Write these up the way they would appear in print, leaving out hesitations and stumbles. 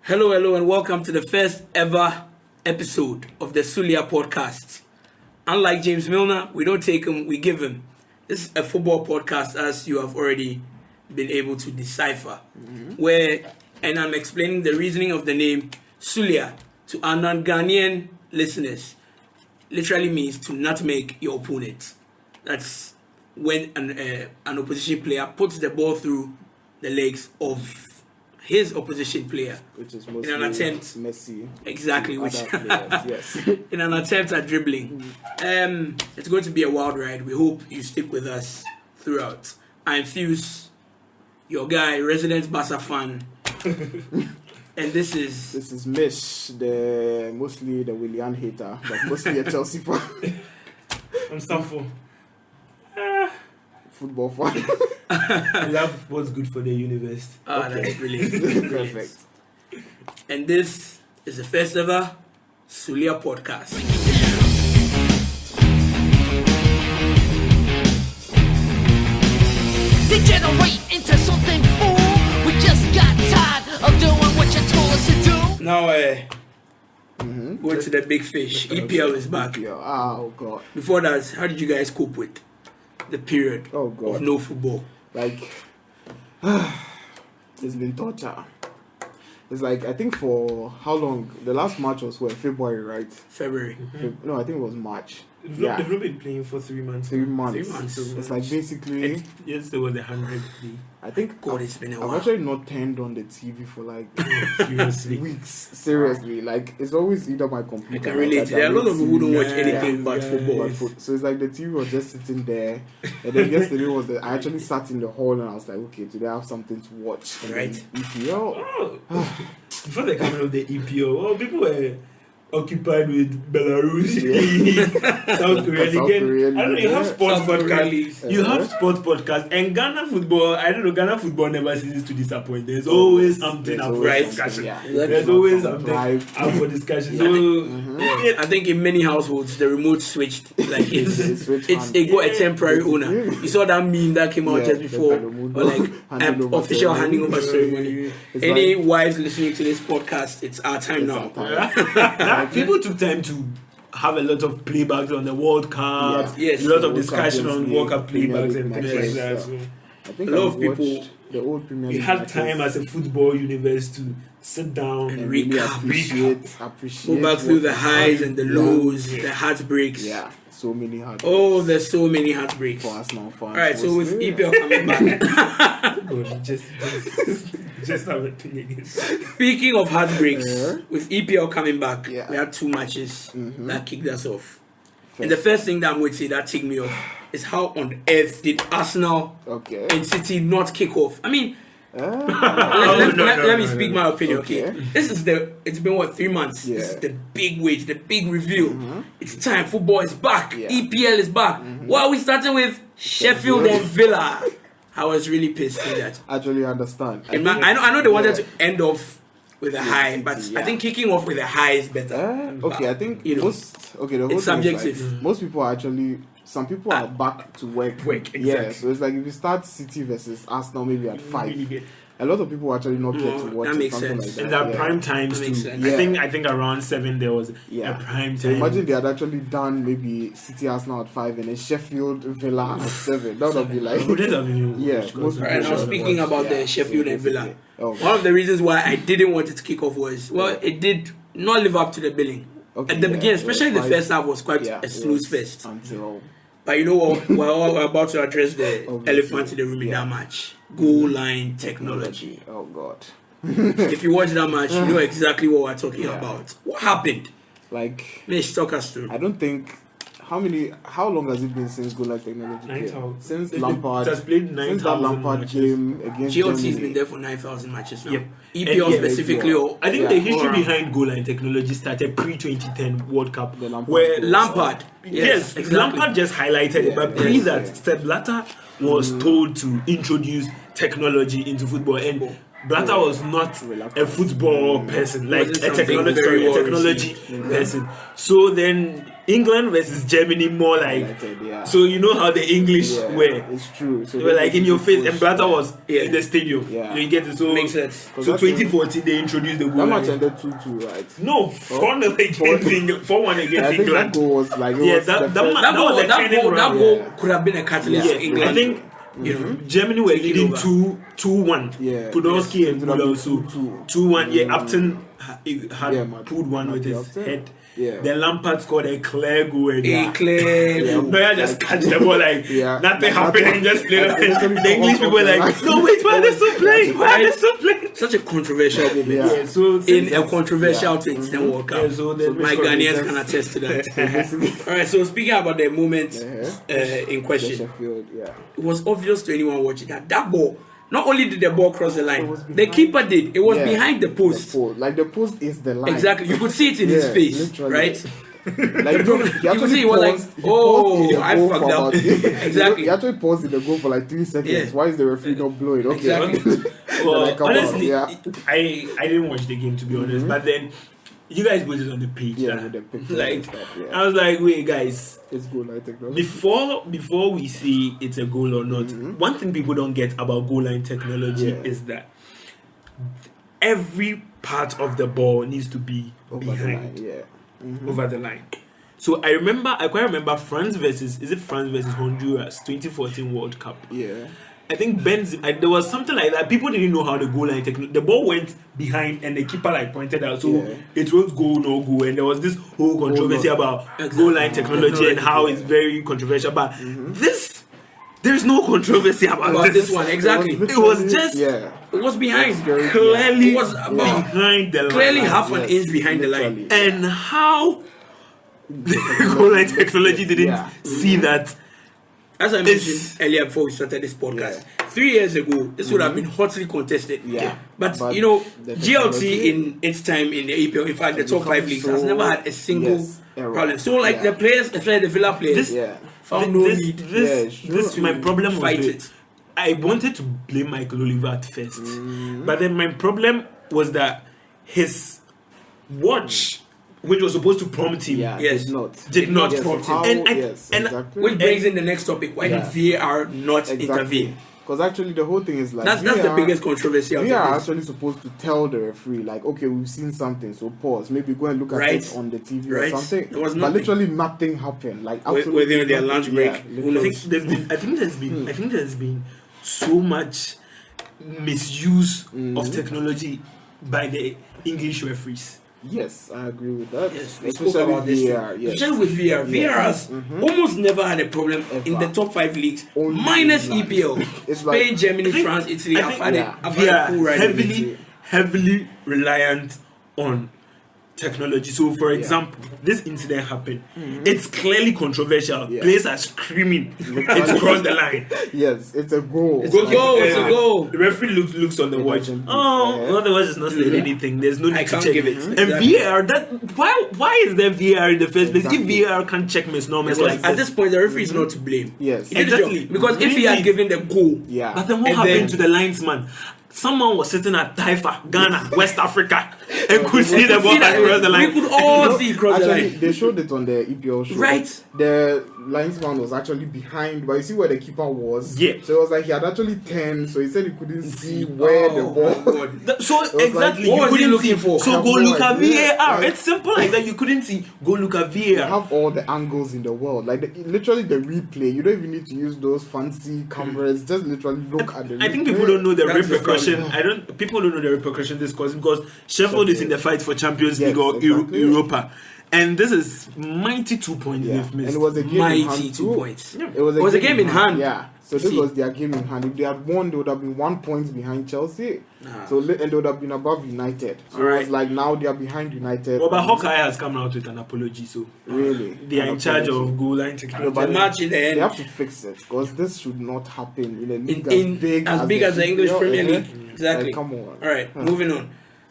Hello, and welcome to the first ever episode of the Suliya podcast. Unlike James Milner, we don't take him, we give him. This is a football podcast, as you have already been able to decipher, and I'm explaining the reasoning of the name Suliya to our non-Ghanaian listeners. Literally means to nutmeg your opponent. That's when an opposition player puts the ball through the legs of his opposition player, which is mostly in an attempt, Messi, exactly, which players, yes. in an attempt at dribbling. It's going to be a wild ride. We hope you stick with us throughout. I'm Fuse, your guy, resident Barca fan, and this is Mish, mostly the Willian hater, but mostly a Chelsea fan. I'm Stamford. Football fan. I love what's good for the universe. That's brilliant. Perfect. And this is the first ever Suliya podcast. Degenerate into something fool. We just got tired of doing what you told us to do. Now, going to the big fish. EPL is back. Oh God. Before that, how did you guys cope with the period of no football? Like, it's been torture. It's like, I think for how long? The last match was February, right? February. No, I think it was March. They've not been playing for 3 months. 3 months. 3 months. It's like basically. Yes, there was 100 day. I think It's been a I've while. actually not turned on the TV for like Seriously. weeks. Seriously, like it's always either my computer. I can relate. There are a lot of people who don't watch anything but yeah, football. So it's like the TV was just sitting there, and then yesterday I actually sat in the hall and I was like, okay, today I have something to watch. And Right. then EPL. Before the coming of the EPO, people were occupied with Belarus, South Korea. South Again, Korean, I don't know, you have sports South Korean podcasts. leagues. You have sports podcasts. And Ghana football, I don't know, Ghana football never ceases to disappoint. There's always something up for always discussion. something, There's always something up for discussion. So, I think in many households the remote switched. Like it got a temporary owner. You saw that meme that came out just before, or like an official handing over ceremony. Any wives listening to this podcast, it's our time now. People took time to have a lot of playbacks on the World Cup, Yes. a lot of World discussion Cup, on World Cup Premier playbacks League and things matches, like that. so. So I think A lot I've of people- watched the old Premier we League had matches time as a football universe to sit down And and recap. really Go appreciate back through what the highs and the Yeah. lows, the heartbreaks. Yeah, so many hard. Oh, there's so many heartbreaks. For Arsenal fans. Alright, so with EPL coming back. just have a thing against. Speaking of heartbreaks, Yeah. with EPL coming back, Yeah. we had 2 matches that kicked us off. And the first thing that I'm going to say that ticked me off is how on earth did Arsenal Okay. and City not kick off? I mean, Ah, let me speak my opinion, okay? Okay. It's been what, 3 months? Yeah. This is the big wage, the big reveal. It's time, football is back, Yeah. EPL is back. Why are we starting with Sheffield and Villa? I was really pissed with that. actually understand. I know they wanted to end off with a high, but City, yeah. I think kicking off with a high is better. Okay, I think You know, the whole thing is subjective. like, most people are actually, some people are back to work. Work, Yeah, exactly. so it's like if you start City versus Arsenal maybe at 5, Really good. a lot of people actually not get to watch that it, makes something sense. like And that. there are yeah. prime times That too. makes sense. I think around 7 there was Yeah. a prime So time. imagine they had actually done maybe City Arsenal at 5 and then Sheffield Villa at 7. That would be like Wouldn't have been yeah. watched, Most because- Right, now people speaking watch. about Yeah, the Sheffield so and Villa, basically- Oh, one of the reasons why I didn't want it to kick off was, well, it did not live up to the billing. okay, At the yeah, beginning, it was especially the quite- first half was quite yeah, a it snooze was fest. until But you know what? We're all about to address the Obviously. elephant in the room in Yeah. that match. Goal line technology. Oh God. If you watch that match, you know exactly what we're talking about. What happened? Like Let's talk us through. I don't think how long has it been since goal line technology came? 9,000. Since It Lampard has played since that 9,000 Lampard matches. game against GLT's Germany. been there for 9,000 matches now. Yep. EPL Yeah, specifically, yeah. or I think Yeah. the history Alright. behind goal line technology started pre-2010 World Cup, The Lampard where goal. Lampard. Yes, exactly. Lampard just highlighted it, but Yeah, pre yes, that, yeah. Sepp Blatter was told to introduce technology into football, and Blatter was not a football person, like Wasn't a something technology, very well technology received. person. So then England versus Germany more like. So you know how the English were. It's true. So They were like in your face, and Blatter was Yeah. in the stadium. Yeah. You get it. So Makes sense. So 2014 they introduced the goal That match line. ended 2-2, right? No, 4-0 against England, 4-1 I against think that England. goal was like Yeah, was that the that first- man- That goal, was a that training goal, that ground. goal could have been a catalyst Yeah. for England. I think you know, Germany were Take it leading over. 2-1. Yeah. Podolski Yes. and It would have been Mull, 2-2. 2-1. Yeah, Upton had Yeah, man. pulled one with his Upton. head. Yeah. Then Lampard scored a clear goal. And a clear Yeah. goal. Neuer just catch the ball like Yeah. nothing Like happened nothing. and just play. Like, literally The English come people were off the like, line. no wait, why are they still playing? Why are they still playing? Such a controversial moment. Yeah. Yeah, so In since a controversial 2010 World Cup. Yeah, so then My we Ghanaians just- can attest to that. Basically, Alright, so speaking about the moment in the question, Sheffield, yeah. it was obvious to anyone watching that ball, not only did the ball cross the line, was the behind- keeper did. It was Yeah. behind the post. Like the post is the line. Exactly. You could see it in his Yeah, face, literally. right? Like you could see he was like, "Oh, I fucked up." Exactly. He actually paused in the goal for like 3 seconds. Yeah. Why is the referee not blowing? Okay. Exactly. Well, Like, come on, honestly, yeah. I didn't watch the game to be honest, but then you guys put it on the page. Yeah, nah? with the picture like and stuff, yeah. I was like, wait, guys, It's goal line technology. before we see it's a goal or not, one thing people don't get about goal line technology Yeah. is that every part of the ball needs to be Over the behind line, yeah. over the line. So I quite remember France versus Honduras 2014 World Cup. Yeah. I think there was something like that. People didn't know how the goal line the ball went behind and the keeper like pointed out, so Yeah. it was goal no goal, and there was this whole controversy about goal line technology and how it's very controversial. But there's no controversy about This one, exactly. It was just Yeah. It was behind. Very- clearly It was about behind the line. clearly half an Yes, inch behind the line. literally. And how the goal line technology didn't Yeah. see that. As I It's- mentioned earlier before we started this podcast, 3 years ago, this would have been hotly contested. Yeah. But But you know, the GLT technology- in its time in the EPL, in fact, the top 5 leagues, has so- never had a single yes, error. problem. So, like Yeah. the players, especially the Villa players, Yeah. found no this, need. this sure. my problem was Fight with- it. I wanted to blame Michael Oliver at first, but then my problem was that his watch, which was supposed to prompt him, Yeah. Yes. did not Yes, prompt him. how- And yes, and exactly. Which brings in the next topic. Why Yeah. did VAR not intervene? Because actually the whole thing is like That's the VAR biggest controversy out We are of this. actually supposed to tell the referee, like, okay, we've seen something, so pause. Maybe go and look at Right. it on the TV Right. or something. There was but nothing. literally nothing happened. Like, Were absolutely they on their nothing. lunch break? Yeah, Who I knows? literally. think there's been so much misuse of technology by the English referees. Yes, I agree with that. Yes, we spoke Especially about this. VAR. Yes. Especially with VAR. Yes. VAR has almost never had a problem in the top 5 leagues, Only minus England. EPL. It's Spain, like- Germany, France, Italy I have think- had yeah. a We are cool ride. heavily reliant on technology. So, for example, this incident happened. It's clearly controversial. Yeah. Players are screaming. It's crossed the line. Yes, it's a goal. It's a goal, it's a goal. The referee looks on the It watch. doesn't- Oh, yeah. otherwise it's not saying anything. There's no need I to can't check give it. And Exactly. VAR, why is there VAR in the first place? Exactly. If VAR can't check misnomers Because like at this this, point, the referee is not to blame. Yes. He did the job. Exactly. Because if he had Really? given the goal, Yeah. but then what And happened then- to the linesman? Someone was sitting at Taifa, Ghana, West Africa, and could see the ball see that across the we line. could all see it cross the Actually, line. they showed it on the EPL show. Right. The linesman was actually behind, but you see where the keeper was. Yeah. So it was like he had actually turned, so he said he couldn't see where the Oh, ball. my God. So like, exactly, what you was he couldn't looking see. for? So I have go no look at idea. VAR. Like- It's simple like that. You couldn't see. Go look at You VAR. have all the angles in the world, like literally the replay. You don't even need to use those fancy cameras. Just literally look at the. I think replay. people don't know the That's the repercussion. problem. People don't know the repercussion this causes because Sheffield is in the fight for Champions Yes, League or exactly. Europa, and this is mighty 2 points Yeah. they've And missed. it was a game in Mighty hand 2 too. points. Yeah. It was a game in hand. Yeah. So this See. was their game in hand. If they had won, they would have been 1 point behind Chelsea. Nah. So and they would have been above United. So it Alright. was like now they are behind United. Well, but Hawkeye has come out with an apology, so Really, they are in charge of goal line Yeah, technology. but The match in the they end. have to fix it because this should not happen in a league in as big as the English EPL, Premier yeah. League. Exactly. Like, come on. All right, moving on.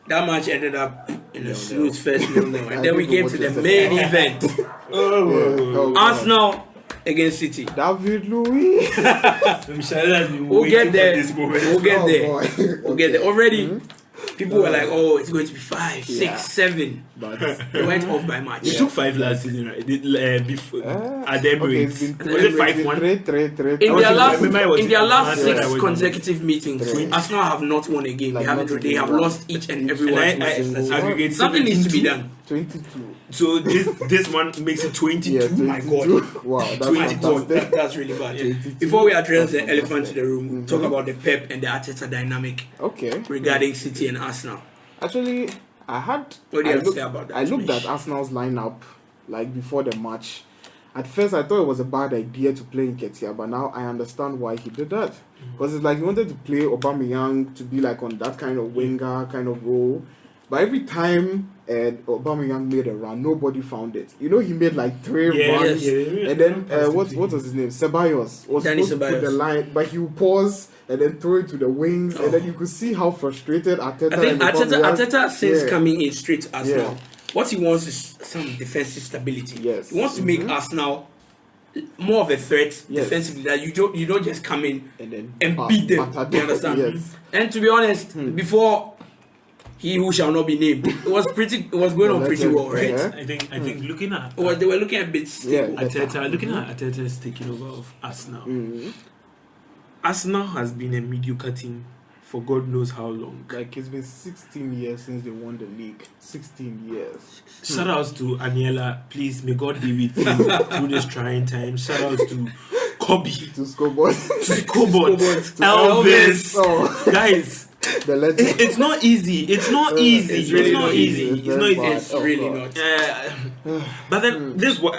That match ended up in a smooth first 0-0, I and then we think came what to you the said. main event. Oh, Arsenal against City. David Luiz. We'll get there. We'll get Oh, there. boy. We'll get there. Already, people were like, "Oh, it's going to be 5, Yeah. 6, 7." But They went off by much. It took 5 last season, right? Before at the okay, it's Emirates. been Was it 5-1? In their last, remember I was in their in last Manchester, I 6 was- consecutive meetings, Arsenal have not won a game. Like, They have lost each and every And one. I to Manchester City. aggregate Something needs to be 17-2. done. 22. So this one makes it 22. Yeah, my 22. Wow, that's My God, fantastic. that's really bad. Yeah. Before we address the elephant in the room, talk about the Pep and the Arteta dynamic Okay. regarding City and Arsenal. Actually, What do you have to say about that? I looked at Arsenal's lineup like before the match. At first, I thought it was a bad idea to play Nketiah, but now I understand why he did that. Because it's like he wanted to play Aubameyang to be like on that kind of winger kind of role. But every time Aubameyang made a run, nobody found it. You know, he made like 3 runs. And then, what was his name? Ceballos was Danny supposed to put Ceballos. the line, but he would pause and then throw it to the wings. And then you could see how frustrated Arteta I think and Aubameyang- Arteta since Yeah. coming in straight to Arsenal, Yeah. what he wants is some defensive stability. Yes. He wants to make Arsenal more of a threat Yes. defensively. That you don't just come in And then and beat them. batter You understand? Yes. And to be honest, before he who shall not be named, it was going on pretty well, right? Yeah. I think looking at They were looking a bit stable. Yeah. Arteta, looking at Arteta's taking over of Arsenal. Arsenal has been a mediocre team for God knows how long. Like it's been 16 years since they won the league. 16 years. Shout outs to Aniela. Please, may God be with you through this trying time. Shout outs to Kobe, To scoreboard. to Scoreboard, to Elvis. Oh, Guys, the legend. it's not easy. It's not easy. It's really not easy. easy. It's not easy. It's really not. But then this is what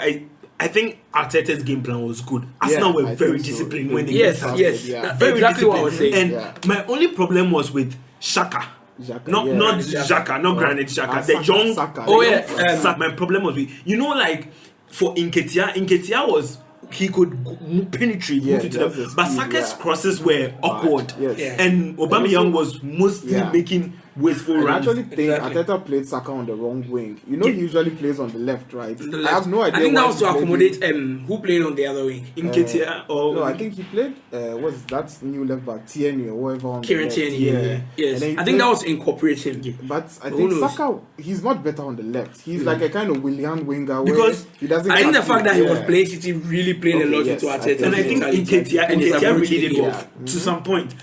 I think Arteta's game plan was good. Arsenal were I very think so. disciplined when they Yes, got yes. Yeah. That's very exactly what I was disciplined. saying. And Yeah. my only problem was with Xhaka. Xhaka, Not yeah. not Xhaka. Xhaka, not Granit Xhaka. The Saka, young Saka. Oh, yeah. Saka. My problem was with like for Nketiah was he could penetrate, Yeah, move into that's them. the But speed, Saka's yeah. crosses were awkward. Yes. Yeah. And Aubameyang was mostly Yeah. making wasteful I runs. actually think Exactly. Arteta played Saka on the wrong wing. You know, he usually plays on the left, right? The I left. have no idea. I think that why was he to played accommodate him. who played on the other wing. Nketiah or No, I think he played. What's that new left back? Tierney or whatever. on the Kieran left. Tierney. Yeah. Yes. And then he I think that played- was incorporating. But I Who think knows? Saka, he's not better on the left. He's like a kind of Willian winger. Where Because he doesn't. I think the catch fact you. that he was Yeah. playing City really played a Okay, lot yes, into I Arteta. think and I think Nketiah really did it. both to some point.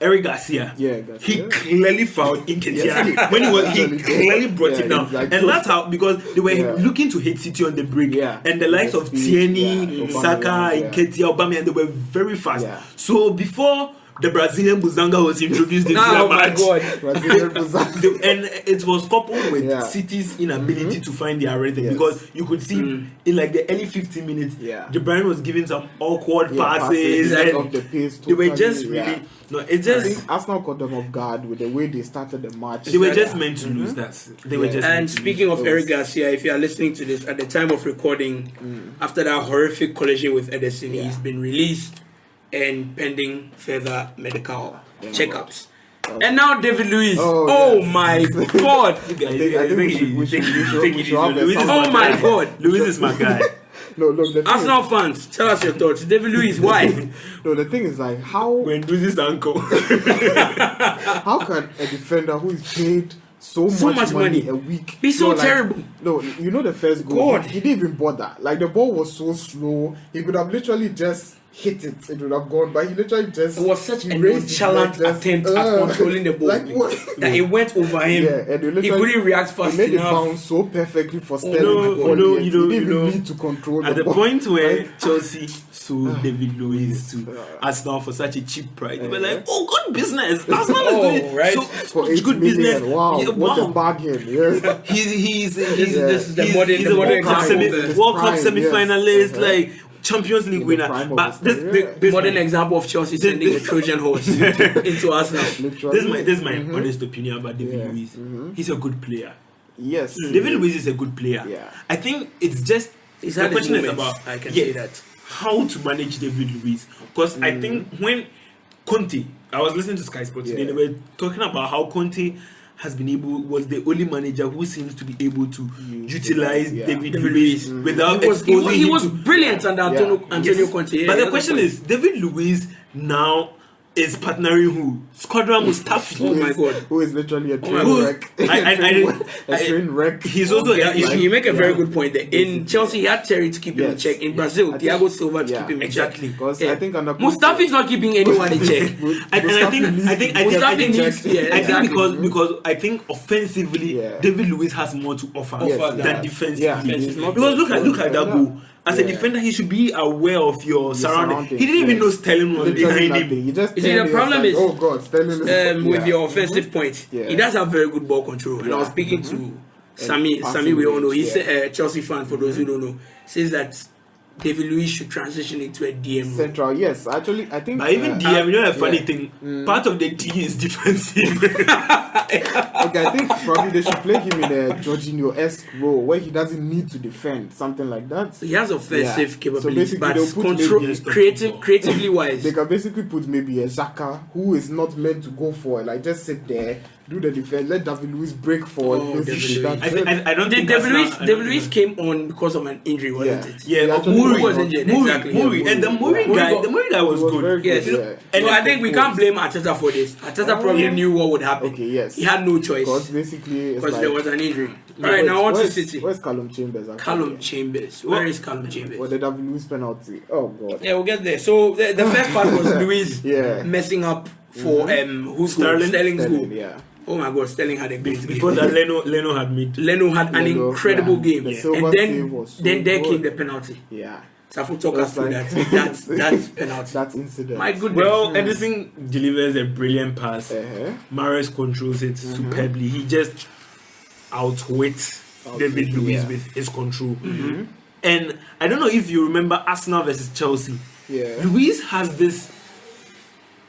Eric Garcia. Yeah, He Garcia. clearly fouled Nketiah Yes. when he Actually, clearly brought yeah, him down, he's like, and that's how because they were Yeah. looking to hit City on the break, Yeah. and the likes The of speed, Tierney, yeah, Saka, Aubameyang, Nketiah, Aubameyang, they were very fast. Yeah. So before the Brazilian Buzanga was introduced into Oh the my match. God. Brazilian Brazil. And it was coupled with Yeah. City's inability to find their rhythm Yes. because you could see in like the early 15 minutes, Yeah. De Bruyne was giving some awkward Yeah, passes, passes, and off the pace they were totally, just yeah. really no. It I just think Arsenal caught them off guard with the way they started the match. they were just meant to lose that. They were Yeah. just And meant to speaking lose. of Eric Garcia, if you are listening to this at the time of recording, after that horrific collision with Ederson, Yeah. he's been released and pending further medical checkups. And now David Luiz. Oh, Oh, yes. my God. You guys, I think we should you think have it is. a Luiz is sound Oh my my guy. God. Luiz is my guy. No, look, the thing Arsenal fans, tell us your thoughts. David Luiz, why? no, the thing is like how When loses ankle. how can a defender who is paid so much money a week Be so like, terrible. No, you know the first goal. God. He didn't even bother. Like the ball was so slow. He could have literally just hit it. It would have gone. But he literally just. It was such a he raised his nonchalant leg, just, attempt at controlling the ball. Like what? That it went over him. Yeah, and he He literally couldn't react he fast made it enough. bounce so perfectly for Sterling. no, to volley no, it. you know, he didn't you know, even need to control At the ball. point where Right? Chelsea sold David Luiz to Arsenal for such a cheap price, they were like, "Oh, good business! Arsenal is Oh, doing right. so For much 8 good million. business." Wow, Yeah, what a wow. bargain! Yeah. He's This is the he's modern a World example Cup of the World Cup prime, yes. semi-finalist, Uh-huh. like Champions League the winner. prime of But his this, career. this Modern my- example of Chelsea sending a Trojan horse into Arsenal. Literally. this is my honest opinion about David Yeah. Luiz. He's a good player. Yes. David Luiz is a good player. Yeah. I think it's just He's the had his question is moments, about I can say that. how to manage David Luiz, because I think when Conte, I was listening to Sky Sports today, Yeah. they were talking about how Conte was the only manager who seems to be able to utilize David David Luiz Luiz. without He exposing was him to. brilliant under Antonio Conte. But the question is, David Luiz now is partnering who? Squadron Mustafi. Oh my God. Who is literally a train God. wreck. I- Train wreck. He's also You make a very good point there. In Chelsea, he had Terry to keep him in check. In Brazil, Thiago Silva to keep him in check. exactly. Because Yeah. I think under Mustafi is not keeping anyone in check. And I think Mustafi needs, exactly. because I think offensively David Luiz has more to offer Yes, than defensively. Yeah, he's not Because look at that goal. As a Yeah. defender, he should be aware of your surroundings. He didn't even yes. know Sterling was Literally behind him. nothing. You just You see, the turned it, problem it's is, like, oh God, Sterling is with your offensive point, Yeah. he does have very good ball control. And I was Yeah. speaking to Sammy, passing we all know. range, He's a Chelsea fan, for those who don't know. Says that David Luiz should transition into a DM role. central. Yes, actually, I think. But even DM, you know, a funny yeah. thing. Part of the D is defensive. Okay, I think probably they should play him in a Jorginho-esque role where he doesn't need to defend, something like that. He has offensive Yeah. So capabilities, basically but they'll put control, maybe- creatively wise. They can basically put maybe a Xhaka who is not meant to go for it, like just sit there, do the defense, let David Luiz break forward. Oh, basically, David that's Luiz. it. I don't think David Luiz came on because of an injury, wasn't Yeah. it? Yeah, He but actually Muri was injured, exactly. Muri, and the Muri guy was He good. very Yes. good, yeah. And So I think we can't blame Arteta for this. Arteta probably knew what would happen. Okay, yes. He had no choice Because basically, it's because like, there was an injury. All right, now on to where's- City. Where's Callum Chambers? Actually? Callum Chambers. Where is Callum Chambers? For the David Luiz penalty. Oh God. Yeah, we'll get there. So the first part was Luiz Yeah. messing up for who's Sterling? Sterling's goal. Sterling, yeah. Oh my God, Sterling had a great Before game. that, Leno had made. Leno had an Leno, incredible yeah. game, The and Silva save was so then there good. came the penalty. Yeah. Safu talk us That's through like- that penalty. That incident. My goodness. Well, Edison delivers a brilliant pass. Uh-huh. Mahrez controls it superbly. He just outwits David Luiz yeah. with his control. And I don't know if you remember Arsenal versus Chelsea. Yeah. Luiz has this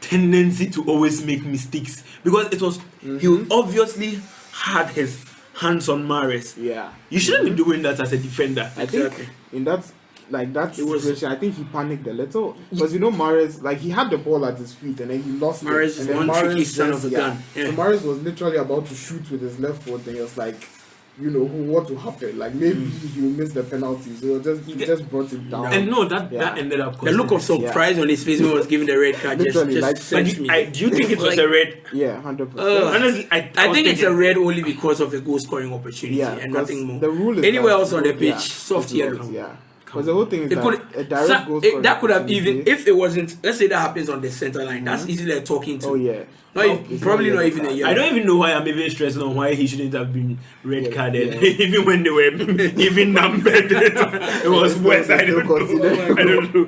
tendency to always make mistakes because it was he obviously had his hands on Mahrez. Yeah. You shouldn't be doing that as a defender. I think Exactly. in that It was- situation, I think he panicked a little because Mahrez, like he had the ball at his feet and then he lost Mahrez it. is And then one tricky Mahrez son of a yeah. gun. Yeah. So Mahrez was literally about to shoot with his left foot and he was like, what will happen? Like maybe he will miss the penalty. So he just brought it down. And no, that Yeah. ended up. The look of costing us. surprise on his face when he was given the red card Literally, like, just But sent me. do you think it was Like- a red? Yeah, 100%. Honestly, I think it's a red only because of the goal scoring opportunity Yeah, and because nothing more. the rule is Anywhere that- else on the pitch, yeah, soft it's yellow. not, Yeah. Because the whole thing is It that could, a direct goal scoring that could have even, opportunity- if it wasn't, let's say that happens on the center line, that's easily like talking to. Oh yeah. Probably not even a yellow. I don't even know why I'm even stressing on why he shouldn't have been red Yeah, carded, yeah. even when they were even numbered. It was worse. I don't know. I don't know.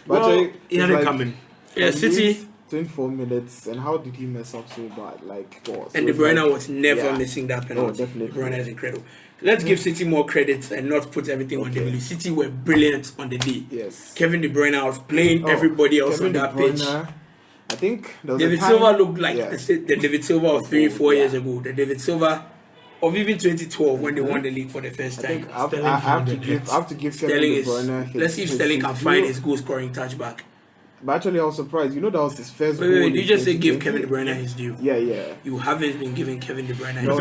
But Well, actually, he had it's it like- coming. Yeah, At City least 24 minutes, and how did he mess up so bad? Like, God. and De Bruyne was never missing that penalty. Oh, definitely. De Bruyne is incredible. Let's give City more credit and not put everything on David Luiz. City were brilliant on the day. Yes. Kevin De Bruyne was playing Oh, everybody else Kevin on that De Bruyne, pitch. I think there was a David time- Silva looked like yeah. the David Silva of 3-4 Yeah. years ago. The David Silva of even 2012 when they won the league for the first I time. think I Sterling have to found give it. Kevin Sterling De is. Bruyne. Let's see if Sterling can find his goal scoring touch back. But actually, I was surprised. That was his first goal. Wait, in you just say give 2020. Kevin De Bruyne his due. Yeah. You haven't been giving Kevin De Bruyne his No,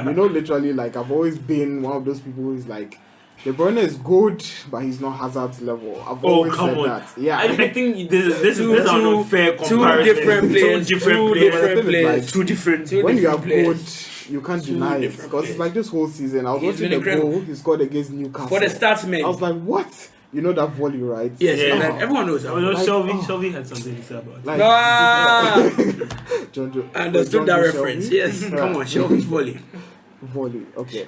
due. no. Literally, like I've always been one of those people who's like, De Bruyne is good, but he's not Hazard's level. I've Oh, always come said on. that. Yeah. I think this is an unfair Two comparison. different players. Two different Two players. different players. Like, Two different. Two when you are different players. good, you can't deny it. different Because it's like this whole season. I was He's watching been the incredible. goal he scored against Newcastle. For the statsmen. I was like, what? You know that volley, right? Yes, Yeah. and everyone knows that. Oh, no, Like, Shelby had something to say about it. Like, Ah, John, I understood that reference. Yes, come on, Shelby's volley. Volley. Okay.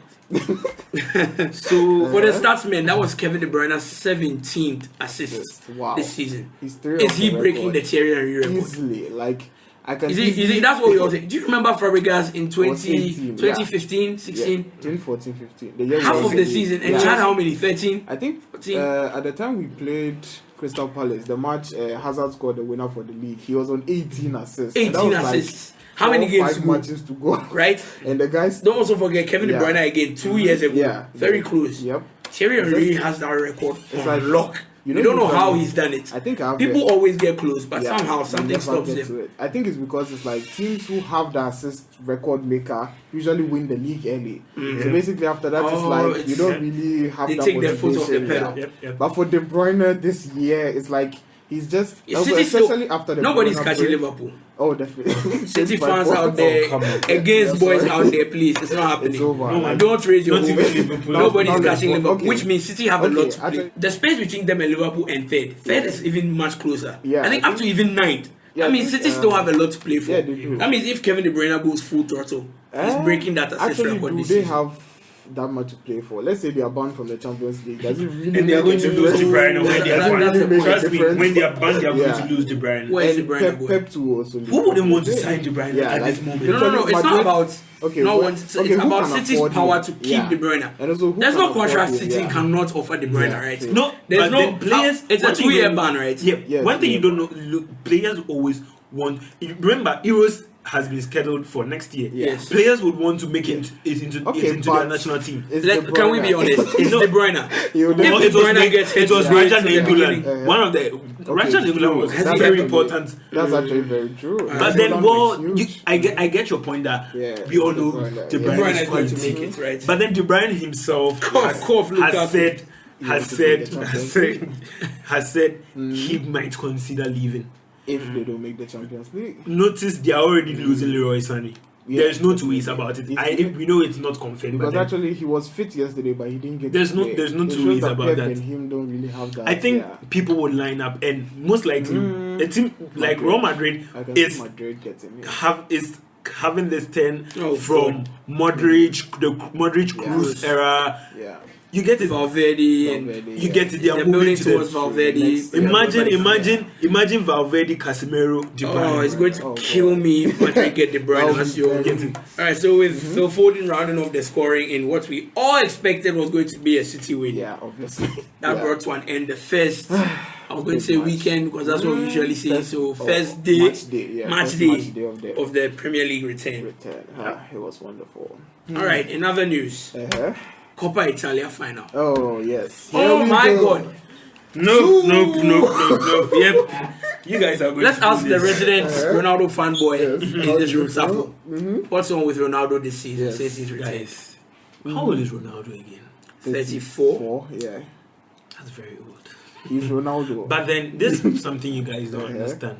So for the statsman, that was Kevin De Bruyne's 17th assist Wow. this season. He's three Is off he the breaking the record. Thierry Henry record? Easily. Like, I can Is he, that's what we all say. Do you remember Fabregas in 18, 2015, 16? 2014, 15. The year we Half won of the season, and he had how many? 13? I think 14? at the time we played Crystal Palace, the match Hazard scored the winner for the league. He was on 18 assists. And that 18 was like assists. How many games 5 to go? matches to go. Right? And the guys. Don't also forget Kevin De Yeah. Bruyne again 2 years ago. Yeah. Very close. Yep. Thierry Henry has that record It's on like lock. You don't know how he's done it. I think people always get close, but yeah, somehow something never stops get to them. it. I think it's because it's like teams who have the assist record maker usually win the league early. So basically after that, it's like you don't really have they that take their foot off the motivation. pedal. Yep. But for De Bruyne this year, it's like he's just City especially after the nobody's Corona catching break. Liverpool. Oh, definitely. City fans out there against boys out there, please. It's not happening. It's over. No, Like, Don't raise your Not hopes. even Liverpool. Nobody's Not catching Liverpool. Liverpool, Okay. which means City have a lot to play. actually- The space between them and Liverpool and third is even much closer. Yeah, I think I up to even ninth. Yeah, I mean, I think, City still have a lot to play for. yeah, they do. That means if Kevin De Bruyne goes full throttle, he's breaking that assist Actually, record do this they season. have that much to play for? Let's say they are banned from the Champions League. Does it really And they are make going to any lose De difference? Bruyne when they Does are it really banned. make a Trust me, difference? when they are banned, they are Yeah. going to lose De Bruyne. Where is De And Bruyne going? Pep too also. Who wouldn't want to sign De Bruyne Yeah, at like- this moment? No. It's not Madrid- about Okay, no what- one. It's okay, who about can City's afford power him? to keep Yeah. De Bruyne. And also, who There's can no afford contract him? City Yeah. cannot offer De Bruyne, Yeah. right? No, There's but no then players. It's a one thing 2-year we- ban, right? Yeah. Yes, One thing yeah. you don't know, look, players always want. Remember, Euros has been scheduled for next year. Yes. Players would want to make it into Okay, their but national team. it's Can De we be Bruyne. honest? It's De Bruyne. He would If never- De Bruyne gets hit, it was right Raja from the beginning. Nainggolan. One of the Raja Nainggolan was Has he very ever- important. That's actually very true. But then, Nainggolan well, is huge. I get your point that Yeah, we all De know Bruyne, De yeah. De Bruyne Bruyne is is going to quality. make it, right? But then De Bruyne himself Cough, look has up. said wants to play the Champions has said he might consider leaving. if they don't make the Champions League. Notice they are already losing Leroy Sané. Yeah. There's no two ways about it. We know it's not confirmed. Because But then, actually he was fit yesterday, but he didn't get. There's to no- play. there's no It two shows ways that about Pep that. and him don't really have that. I think yeah. people would line up, and most likely a team like Real Madrid I can see is Madrid getting it. having this turn Oh, from Modric, the Modric Yeah. Cruz era. Yeah. You get it. Valverde and Valverde, You get it. They are they're moving building to towards the, Valverde. next- Imagine Valverde, Casemiro, De Oh, Bruyne. it's going to Oh, kill God. me if Madrid get De That Bruyne would as be your. very- Get it. All right, so with Phil Foden rounding off the scoring in what we all expected was going to be a City win. Yeah, obviously. That yeah. brought to an end the first. I was going to say Match. weekend because that's what we usually say. So oh, first day, match day, yeah, match first day match day of the of the Premier League return. return. It was wonderful. All right, in other news, Uh-huh. Coppa Italia final. Oh yes. Oh Here we my go. God! No. Yep. You guys are going Let's to ask do the this. resident Ronaldo fanboy Yes. in this room, Safo. Mm-hmm. What's on with Ronaldo this season Yes. since he's retired? Guys, how old is Ronaldo again? 34. Yeah. That's very old. He's Ronaldo. But then this is something you guys don't Uh-huh. understand.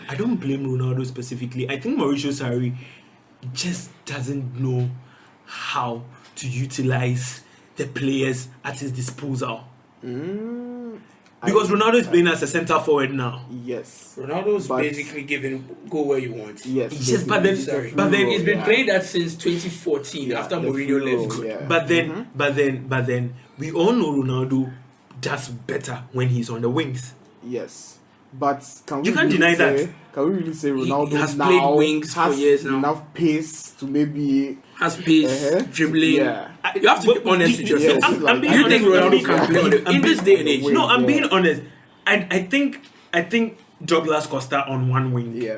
I don't blame Ronaldo specifically. I think Mauricio Sarri just doesn't know how to utilize the players at his disposal. Because Ronaldo is playing as a centre forward now. Yes. Ronaldo's But- basically giving go where you want. Yes. It's just- but then- basically, but then He's been yeah. playing that since 2014 Yeah, after the Mourinho free left. role, yeah. But then we all know Ronaldo does better when he's on the wings. Yes. But can we You can't really deny say, that. Can we really say Ronaldo has now played wings for has years now. enough pace to maybe Has pace, Uh-huh. dribbling. Yeah. You have to be honest with yourself. Yes, like- You think Ronaldo I'm can play on being- the, in this day and age? No, I'm Yeah. being honest. I think Douglas Costa on one wing. yeah.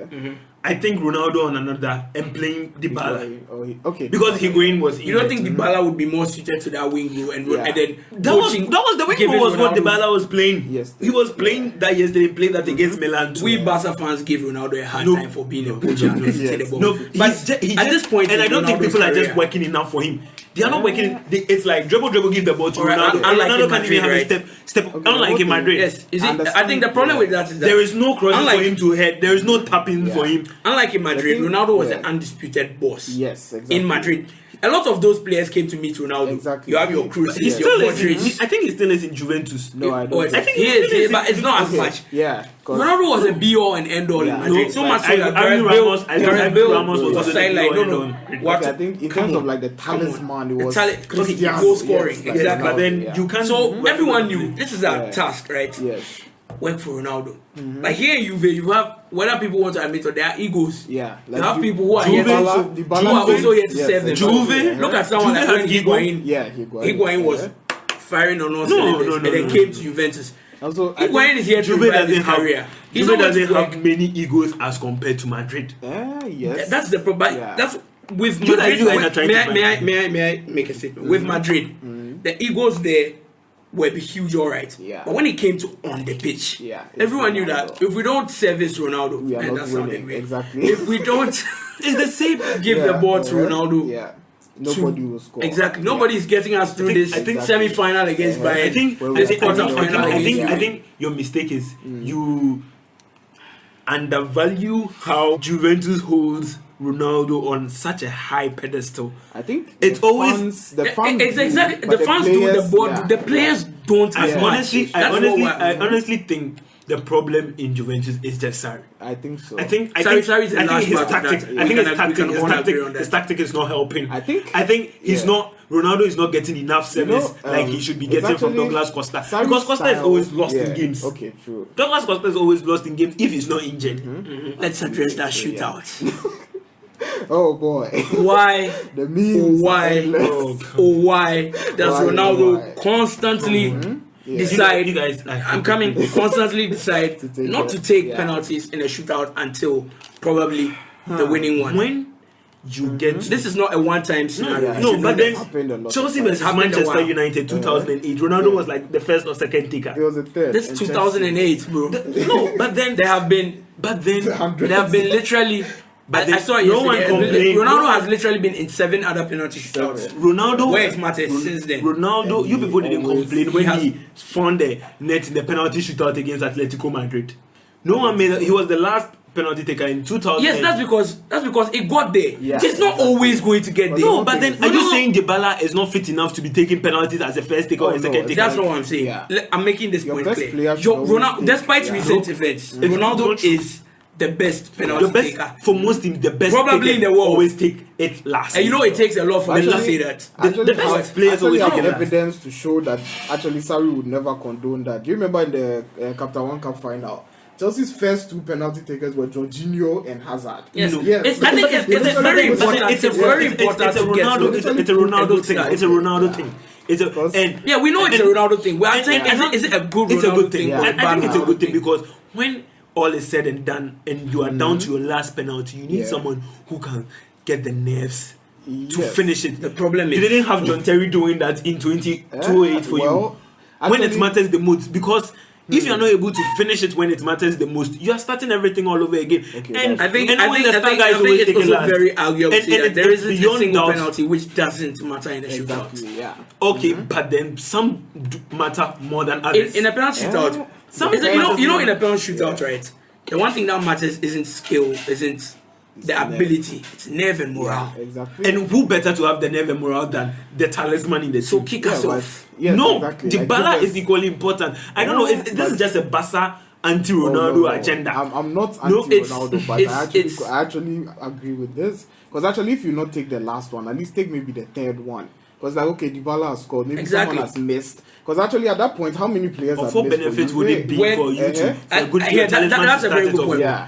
I think Ronaldo on another and playing Dybala. Okay. Because Higuain was You don't injured. think Dybala would be more suited to that wing role and, Yeah. and then That was coaching, the wing giving role was what Ronaldo- Dybala was playing. Yes, He was playing that yesterday, played that against Milan too. We Barca fans give Ronaldo a hard No. time for being a poacher and Yes. hitting the ball. No, but he at just, this point, and in I don't think Ronaldo's people are just career- working enough for him. They are not working. It's like dribble, give the ball to Alright, Ronaldo. unlike Ronaldo in can't Madrid, even have right? a step. Okay, Unlike okay. in Madrid, Yes, is it? Understand, I think the problem yeah. with that is that there is no crossing Unlike- for him to head. There is no tapping Yeah. for him. unlike in Madrid, The thing- Ronaldo was yeah. an undisputed boss. Yes, exactly. In Madrid, a lot of those players came to meet Ronaldo. Exactly. You have your Cruz, He Yes. still your is. In, Modric. I think he still is in Juventus. No, I Oh, don't. I think he he is, is, but it's not as Okay. much. Yeah. 'cause- Ronaldo was a be all and end all Yeah. in Madrid. No, So like, much so that I Gareth Ramos- Bale, I think Gareth Bale Ramos was was also the saying like, be all no, and no, all. what? Okay, I think in Come terms on. of like the talisman, it was talent- Cristiano, goal scoring, yes, like exactly. But then yeah. you can't. So everyone knew this is our Yeah. task, right? Yes. Work for Ronaldo. But here in Juve, you have whether people want to admit or there are egos. Yeah. You have people who are here to Dybala- who Dybala are also here to yes, serve them. exactly. Juve, Look at someone Juve like has when ego. Higuain. Yeah, Higuain was firing on all No, cylinders no, and no, then no, came no. to Juventus. Also, Higuain is here to Juve revive his doesn't have. career. He's Juve not going doesn't to have work. many egos as compared to Madrid. Yes. That's the problem. Yeah. That's with You guys Madrid. are trying May to I, find- may I make a statement? With Madrid, the egos there were huge, all right. Yeah. But when it came to on the pitch, Yeah, it's everyone knew Ronaldo. that if we don't service Ronaldo, We are man, not that sounded winning. weird. Exactly. If we don't It's the same. give the ball to Ronaldo, Yeah. Nobody will score. exactly. Nobody is getting us through think- this I think- semi-final against Bayern. I think Well, this we- quarter-final against I think your mistake is you undervalue how Juventus holds Ronaldo on such a high pedestal. I think It's the always- fans, the fans It's do, exactly but the fans do, the players- board, yeah, the players don't. I as much. honestly, That's what I honestly think the problem in Juventus is just Sarri. I think so. I think Sarri's a large his part of tactic. that. I think We his can tactic. all agree on that. His tactic is not helping. I think he's yeah. not. Ronaldo is not getting enough service like he should be it's getting from actually Douglas Costa, Sarri's because Costa is style- always lost yeah, in games. Okay, true. Douglas Costa is always lost in games if he's not injured. Let's address that Yeah. shootout. Oh boy. Why? The memes. Why? are endless. Why does Why? Ronaldo constantly Yeah. decide? You guys, I'm coming. Constantly decide To take not it. to take Yeah. penalties in a shootout until probably the winning one. When you get This is not a one-time scenario. Yeah, no, it but has then happened a lot Chelsea of versus times. happened a Manchester while. United 2008. Ronaldo was like the first or second It taker. was a third. This and 2008, bro. No, but then There have been Chelsea- there have been literally. But I then saw it no one yesterday. complained. Ronaldo has literally been in 7 other penalty shootouts. Ronaldo, Where it matters since then. Ronaldo, you people didn't always- complain when he has- he found the net in the penalty shootout against Atletico Madrid. No one made. He was the last penalty taker in 2000. Yes, that's because it got there. Yeah. It's not always going to get there. No, but then are you Ronaldo- saying Dybala is not fit enough to be taking penalties as a first taker Oh, or a no, second taker? That's not what I'm saying. Yeah. I'm making this Your point best clear. player should Yo, always Ronaldo, take- despite yeah. recent events, It's Ronaldo not- is the best penalty The best taker. for most teams, the best Probably taker in the world. always take it last. And you know it takes a lot for them to Actually- say that. The best have- players actually always have take it last. evidence to show that actually Sarri would never condone that. Do you remember in the Capital One Cup final? Chelsea's first 2 penalty takers were Jorginho and Hazard. Yes. yes. It's- I think it's Literally very was- important. It's a very it's important a to get Ronaldo. to. It's a A Ronaldo good thing. start. It's a Ronaldo thing. It's a Because- and Yeah, we know it's a and- Ronaldo thing. We are and- saying, and- is it a good it's a Ronaldo good thing. thing? Yeah. or a I bad think it's a Ronaldo good thing because when all is said and done and you are down to your last penalty, you need Yeah. someone who can get the nerves to Yes. finish it. The problem You is didn't have John Terry doing that in 2008 for you. When it actually- matters the most, because if you are not able to finish it when it matters the most, you are starting everything all over again. Okay, and I think and I when think the I star think, guys I think always it's take it also last. very arguable And- to say and that there it's isn't a beyond single doubt. penalty which doesn't matter in the shootout. Exactly, yeah. Okay, but then some matter more than others. In a penalty shootout, Some is it- you know matters in a penalty shootout, right? The one thing that matters isn't skill, isn't the nerve. ability, it's nerve and morale. Exactly. and who better to have the nerve and morale than the talisman in the So team? kick Yeah, us but- off. yes, no, exactly. Dybala Like, is equally important. I don't know. This but- is just a Barca Oh, anti-Ronaldo no, no. agenda. I'm not No, anti-Ronaldo, but it's- I actually agree with this. Because actually, if you not take the last one, at least take maybe the third one. Because like, okay, Dybala has scored, maybe Exactly. someone has missed. Because actually, at that point, how many players Of have what missed? benefit for would you? it be When- for you to for a good I- player yeah, that- talisman that's to a start very it good off? point. Yeah.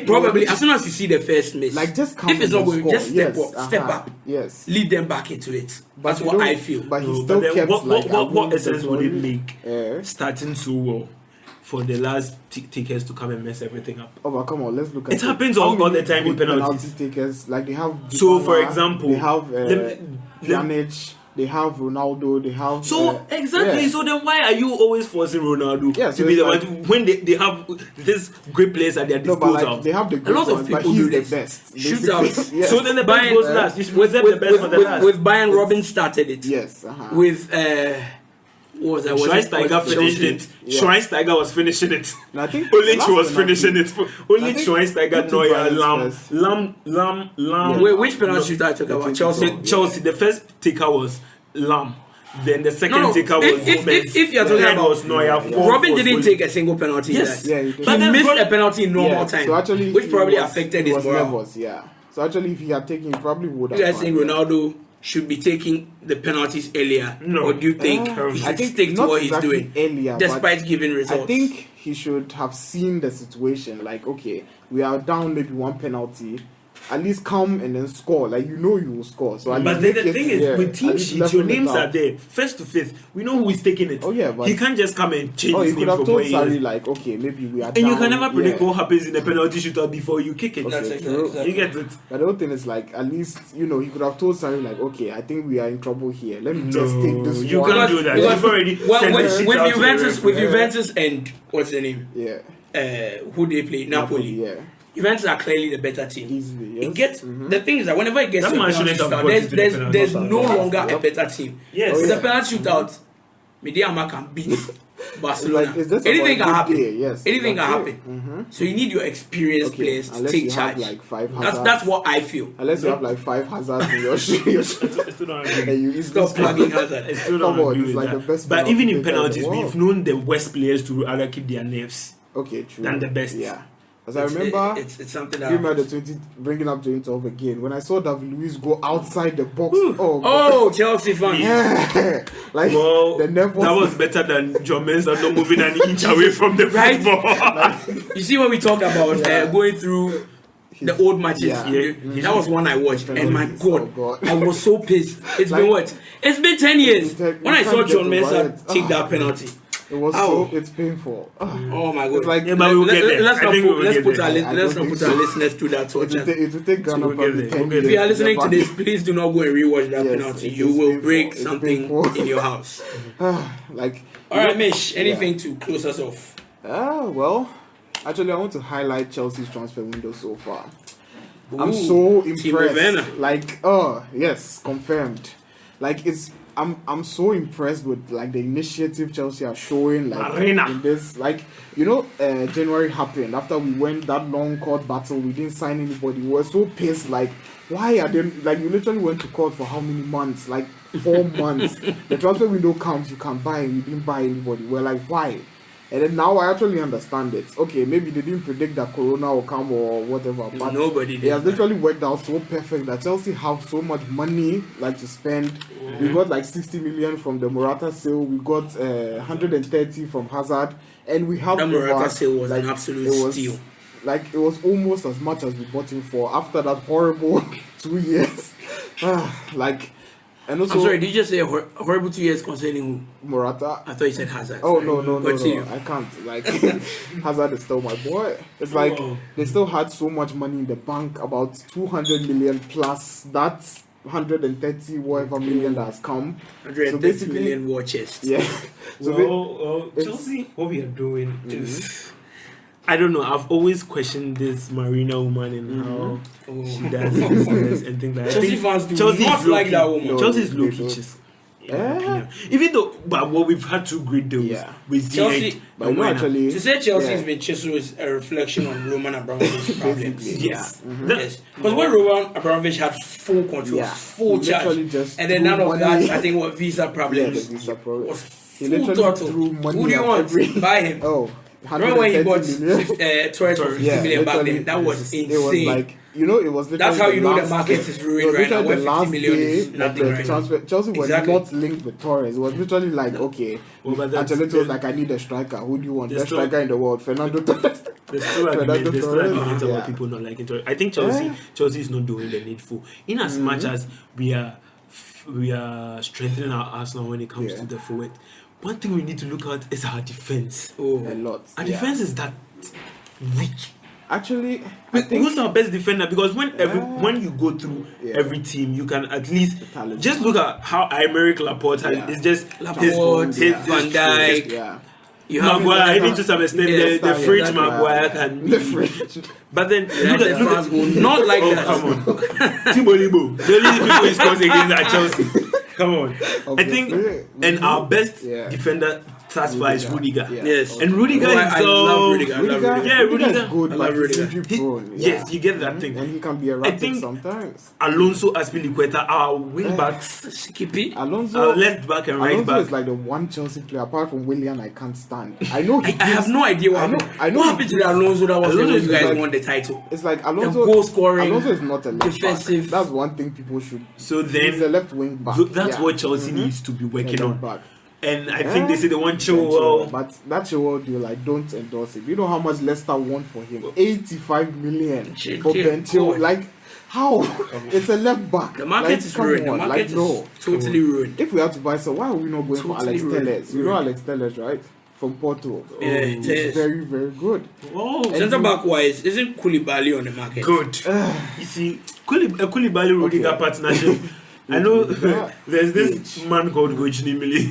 Probably as soon as you see the first miss, Like, just come if it's and not going, score. just step Yes, up, step uh-huh. up, Yes. lead them back into it. But That's you what don't- I feel. But he No, still but then kept what like what the essence would it glory. make starting so well for the last takers to come and mess everything up? Oh, but come on, let's look at It happens all How many the time in good penalties. penalty takers, like they have. So, Dybala, for example, they have let- Pjanic, they have Ronaldo, they have. So exactly. yeah. So then why are you always forcing Ronaldo Yeah, to so be it's the like- one when they have this great players at their No, but disposal? like they have the A good lot of ones, but people he's do the this. best. Shootouts. basically. Yes. So then the best Bayern- goes last. You should with, reserve with, the best with, for the with, last. with Bayern, Robin started it. Yes. Uh-huh. With what was that? Was it- Schweinsteiger was it finished Chelsea? it. Yeah. Schweinsteiger was finishing it. And I think the Olic last was penalty- finishing it. Only I think Schweinsteiger, who took Neuer, Bayern's first? Lam. Wait, which penalty shootout are you talking about? Chelsea. Chelsea. The first taker was Lam. Then the second No, taker was if Gomez. you're talking Third about was Neuer. Fourth Robin was didn't Olic. take a single penalty. Yes. That. Yeah, he did. He But then missed Ron- a penalty in normal Yeah, time, so actually, which he probably was- affected he his was morale. nervous, yeah. So actually, if he had taken, he probably would You have. guys think won. Ronaldo should be taking the penalties earlier, No. or do you think I he should I think stick to not what he's exactly doing, earlier, but despite giving results? I think he should have seen the situation. Like, okay, we are down maybe one penalty. at least come and then score. Like you will score. So at But least then the thing is, with team sheets, your names are there, first to fifth. We know who is taking it. Oh yeah, but he can't just come and change his you name could have from told where he Sarri is. like, okay, maybe we are. And down. you can never predict Yeah. what happens in the penalty shootout before you kick it. Okay, That's true. exactly. You get it. But the whole thing is like, at least he could have told Sarri like, okay, I think we are in trouble here. Let me just take this. You one. can't do that. Because- You've already Well, sent the with, shit with out to the Juventus, referee. with Juventus and what's the name? Yeah. Who they play? Napoli. Yeah. Juventus are clearly the better team. Easily. Yes. It gets the thing is that whenever it gets That to a man penalty shouldn't have shootout, got into the there's penalty no shootout. longer a better team. Yes. With yeah. the penalty shootout, Mediama can beat Barcelona. Like, it's just Anything about can a good happen. day, yes, Anything can that's it. happen. So you need your experienced Okay, players to unless take you charge. have like 5 that's hazards. what I feel. Unless you have like 5 hazards in your shoe. I still don't agree. And you Stop plugging I Hazard. still don't Come on, agree it's with like that. the best But penalty even in taker in the penalties, world. we've known the worst players to rather keep their nerves Okay, true. than the best. Yeah. As I remember, It's something you that. remember the 20 bringing up 2012 again. When I saw that Luiz go outside the box, God. Oh, Chelsea fan. Yeah. Like Well, the nerve that was better than John Mensah not moving an inch away from the Right? football. You see when we talk about Yeah. going through the old matches, Yeah. that was one I watched, and my Oh, God, God. I was so pissed. It's Like- been what? It's been 10 years. It's 10 When I you saw can't John get over Mensah it. take that penalty. It was Ow. it's painful. Oh my God! It's like Yeah, but we'll get there. Let's I not think put, we'll let's get put there. our I let's don't not put think our so. listeners through that torture. it will take Ghana we'll get probably there. 10 We'll get years. If you are listening Never- to this, please do not go and rewatch that Yes, penalty. it You is will painful. break It's something painful. in your house. like All right, Mish. Anything to close us off? well, actually I want to highlight Chelsea's transfer window so far. I'm Ooh, so Team Ravenna. impressed. Like, yes, confirmed. Like I'm so impressed with like the initiative Chelsea are showing. Like Arena. in this, like January happened after we went that long court battle. We didn't sign anybody. We were so pissed. Like, why are they like? You literally went to court for how many months? Like 4 months. The transfer window comes, you can buy, and you didn't buy anybody. We're like, why? And then now I actually understand it. Okay, maybe they didn't predict that Corona will come or whatever. But Nobody it did. has literally worked out so perfect that Chelsea have so much money like to spend. We got like 60 million from the Morata sale. We got 130 from Hazard, and we have That Morata over, sale was an like, absolute it was- steal. Like it was almost as much as we bought him for after that horrible 2 years. And also I'm sorry. Did you just say horrible 2 years concerning who? Morata. I thought you said Hazard. Oh Sorry. no! Continue. I can't. Like Hazard is still my boy. It's like they still had so much money in the bank, about 200 million plus that 130 whatever million that has come. 130 million war chest. Yeah. So Well, it's- Chelsea, what we are doing is, I don't know. I've always questioned this Marina woman and how she does business and things like that. I Chelsea think fans do Chelsea not is like low-key. that woman. No, Chelsea is they low-key don't. just. in my opinion. Even though, but what we've had 2 great deals Yeah. with Chelsea- Ziyech but and no, Werner. actually, To say Chelsea has yeah. been chiseled is a reflection on Roman Abramovich's problems. Basically. Yes. Yes, because when Roman Abramovich had full control, Yeah. full He charge, literally just and then threw none of money. that, I think, what visa Yeah, the problems visa problem. was He full literally throttle. threw money Who do you at want? every- Buy him. Oh, Remember when he bought 130 million? Torres for 50 million back literally, then? That was insane. It was like it was literally That's how you know the last- market is it ruined was right now. literally When the 50 last million day is of nothing the right now. transfer. Chelsea was Exactly. not linked with Torres. It was literally like, okay, Well, but that's- Ancelotti was like, I need a striker. Who do you want? There's Best still- striker in the world, Fernando Torres. There's still Fernando arguments Torres, about yeah. people not liking Torres. I think Chelsea is not doing the needful. In as much as we are strengthening our arsenal when it comes Yeah. to the forward. One thing we need to look at is our defense. A lot. Our yeah. defense is that weak. Actually, I think Who's our best defender? Because when you go through Yeah. every team, you can at least talent. just look at how Aymeric Laporte Yeah. is just Laporte, Van Dijk. yeah. You have Maguire, even to some extent, Yes, the fridge exactly. Maguire can be. The fridge. But then United fans will not like oh, that. come on. Timo Libo. The only people he scores against are Chelsea. Come on. I think, Obviously. and our best Yeah. defender thus far is Rudiger. Yeah. Yes. And Rudiger Oh, I himself. love Rudiger. I love Rudiger, Rudiger. Yeah, Rudiger is Rudiger. good, I but love he's Rudiger. injury prone. Yes, you get that thing. And he can be erratic think- sometimes. Alonso Aspilicueta, our wing backs, Skippy. Alonso, our left back and right Alonso back. is like the one Chelsea player apart from Willian I can't stand. I know he I have no idea what I know- happened. I know What he happened to the Alonso that was Alonso able is you guys like- won the title? It's like Alonso. goal scoring, Alonso is not a left defensive. back. That's one thing people should. So He's a then, left wing back. that's Yeah. what Chelsea needs to be working A on. left back. And I think they say they want Chilwell. Chilwell, but that Chilwell deal, I don't endorse it. You know how much Leicester want for him? 85 million for Chilwell. Ben Chilwell. Like How? It's a left back. The market is come ruined. The on, market is no. totally ruined. If we have to buy, so why are we not going for Totally Alex ruined. Telles? You know Alex Telles, right? From Porto. Yeah, He's Telles. very, very good. Oh, Centre back wise, isn't Koulibaly on the market? good. You see, Koulibaly Rudiger Okay. partnership. I know Yeah. there's this man called Coach Nimili.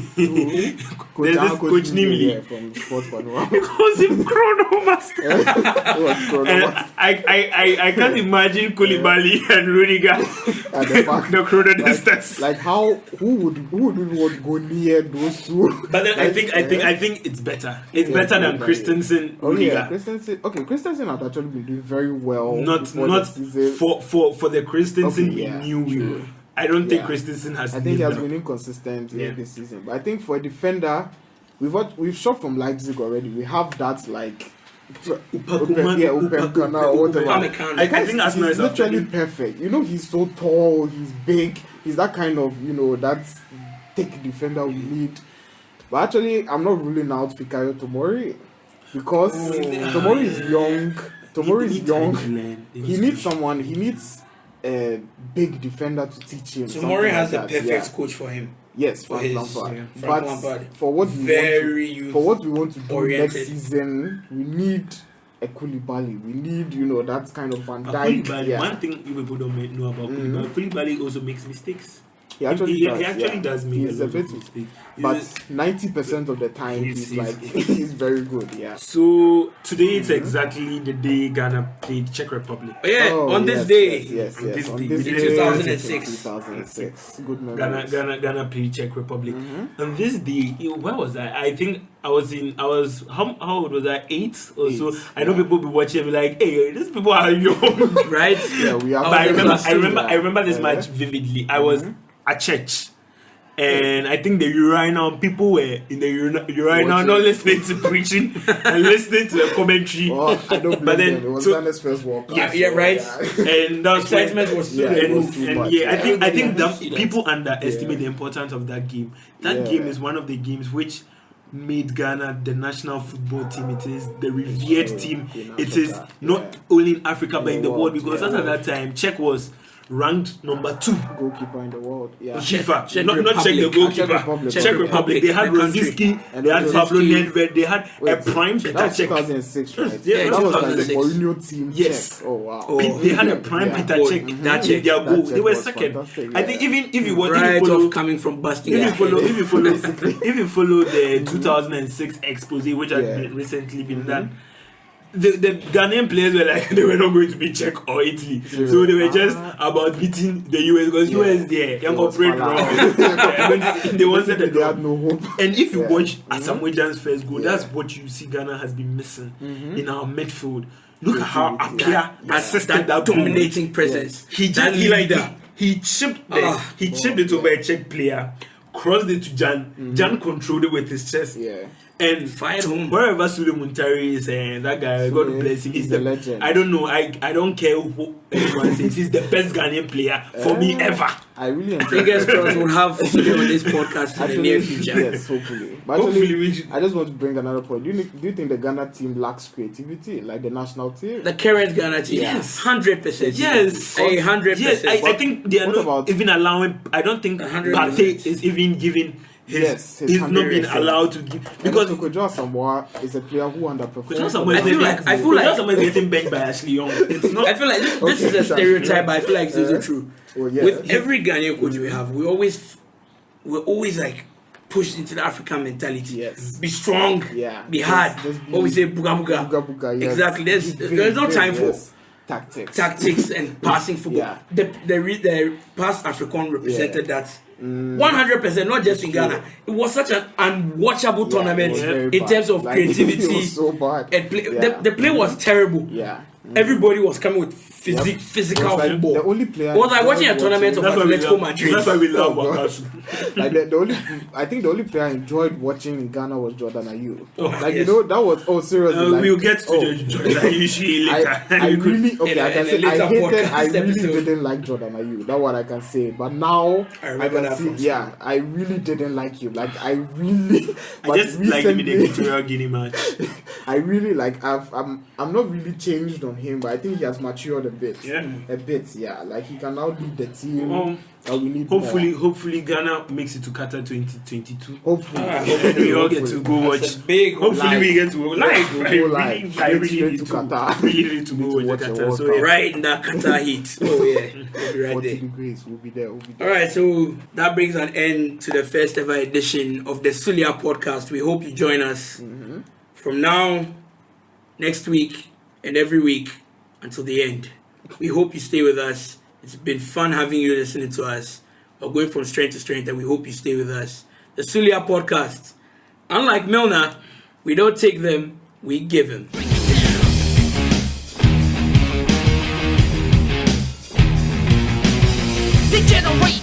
Coach There's this Coach Nimili. from Sports Panorama. He calls him Chrono Master. And I can't imagine Koulibaly and Rudiger At the back. the chrono distance. Like how who would even want to go near those two? But then Like, I think it's better. It's Yeah, better than Koulibaly. Christensen, Oh Rudiger. yeah, Christensen. Okay, Christensen has actually been doing very well. Not before the season. for the Christensen Okay, yeah, we knew. true. I don't think Yeah. Christensen has. I think he has lived been inconsistent Yeah. this season. But I think for a defender, we've shot from Leipzig already. We have that like Upamecano or whatever. Upamecano. I think Arsenal He's is literally after him. perfect. You know, he's so tall, he's big, he's that kind of, that thick defender we need. But actually, I'm not ruling out Fikayo Tomori because Tomori is young. Tomori is young. He needs someone. He needs a big defender to teach him. Tomori something has like the that. perfect Yeah. coach for him. Yes, for Frank his- Lampard. yeah, Frank But Lampard. for what we Very want to, youth for what we want to do oriented. next season, we need a Koulibaly. We need, that kind of Van Dijk. Koulibaly, Yeah. one thing you people don't know about Koulibaly, Koulibaly also makes mistakes. He actually he does. actually yeah. does make He's a a lot bit, of mistakes. but 90% of the time he's like he's very good. Yeah. So today it's exactly the day Ghana played Czech Republic. But yeah, Oh, on this yes, day, Yes. On this On day. this In day, 2006. 2006. Good memories. Ghana played Czech Republic. On this day, where was I? I think I was how old was I? 8 or so. 8, I know people be watching and be like, hey, these people are young. right? Yeah, we are. Oh, But yeah, I remember this match vividly. I was at church. And I think the urinal people were in the urinal, Watching. not listening to preaching and listening to the commentary. Oh, I don't blame But then, them. It was so- Ghana's first World Cup. Yeah, right. And that's when, Excitement was Yeah, too it was big. too and much. yeah, I think Everybody that understood that. people underestimate Yeah. the importance of that game. That Yeah. game is one of the games which made Ghana the national football team. It is the revered true. team. In It is Africa, not yeah. only in Africa but in the world, world, because yeah. at that time Czech was ranked number 2. Goalkeeper in the world. Yeah. FIFA, Czech not Czech the Republic. goalkeeper. Czech Republic. Czech Republic. They had The country. Rosicky, And they had Rosicky. Pablo Nedved, they had a Wait, prime that Peter was Cech. 2006, right? Yeah, that was like the 2006. Mourinho team. Yes. Czech. Oh wow. Oh. They had a prime Yeah. Peter Goal. Cech. That Czech. Their goal. That They were Czech was second. fantastic, I yeah. think even if you watch, Right follow, off coming from busting if their you follow, head. if you follow the 2006 expose, which has Yeah. been recently been done, the Ghanaian players were like they were not going to be Czech or Italy, so they were just about beating the US because US there, young was operate Fala. wrong. They wanted the They draw. had no hope. And if you Yeah. watch Asamoah Gyan's first goal, Yeah. that's what you see Ghana has been missing in our midfield. Look at how Apia assisted that that goal. dominating presence. He that just leader. he chipped it yeah. over a Czech player, crossed it to Jan. Jan controlled it with his chest. Yeah. And Fired home. wherever Suliya Muntari is, that guy, God Sule, bless him, he's he's a the legend. I don't know, I don't care who anyone says, he's the best Ghanaian player for me ever. I really enjoy Fingers crossed we'll have Suliya on this podcast in the near future. Yes, hopefully. But Hopefully actually, we should- I just want to bring another point. Do you think the Ghana team lacks creativity, like the national team? The current Ghana team, Yes. 100%. Yes. 100%. Yes, I think they are What not about- even allowing. I don't think 100%. Partey is even giving his. Yes, his he's not being 100%. allowed to give Because because Kojo Asamoah is a player who underperforms. Kojo Asamoah I feel like- someone is getting benched by Ashley Young. It's not. I feel like this is Okay, a stereotype, but I feel like it's also true. Oh, yeah. With every Ghanaian coach we have, we're always like pushed into the African mentality. Yes. Be strong. Yeah. Be hard. Just be- What we say, buga buga. Buga buga, yes. Exactly. There's no time for tactics. tactics and passing football. Yeah. The past African represented that 100%, not just in Ghana. It was such an unwatchable tournament it was very in bad. terms of Like, creativity. It was so bad. And play, Yeah. the play was terrible. Yeah. Everybody was coming with Yep. physical It was like football. the only player. It was like watching a tournament of That's why we Atletico love. Madrid. That's why we love Oh, God. Wakasu. Like I think the only player I enjoyed watching in Ghana was Jordan Ayew. Oh, Like yes. that was seriously. Like, We'll get to oh, the Jordan usually later. I really okay. I can in a say I later hated. podcast I really episode. didn't like Jordan Ayew. That's what I can say. But now I I remember can that see. from Yeah, I really didn't like him. Like I really. I but just like him in the recently- Equatorial Guinea match. I really like. I'm not really changed on him, but I think he has matured a bit. Yeah. Like he can now lead the team. That we need hopefully Ghana makes it to Qatar 2022. Hopefully, We all get to go watch. Hopefully we get to go live. I really need to Qatar. Really need to go watch Qatar. So yeah. Right in that Qatar heat. Oh yeah, we'll be right 40 there. degrees. We'll be there. All right, so that brings an end to the first ever edition of the Suliya podcast. We hope you join us from now, next week, and every week until the end. We hope you stay with us. It's been fun having you listening to us. We're going from strength to strength, and we hope you stay with us. The Suliya podcast. Unlike Milner, we don't take them, we give them. Degenerate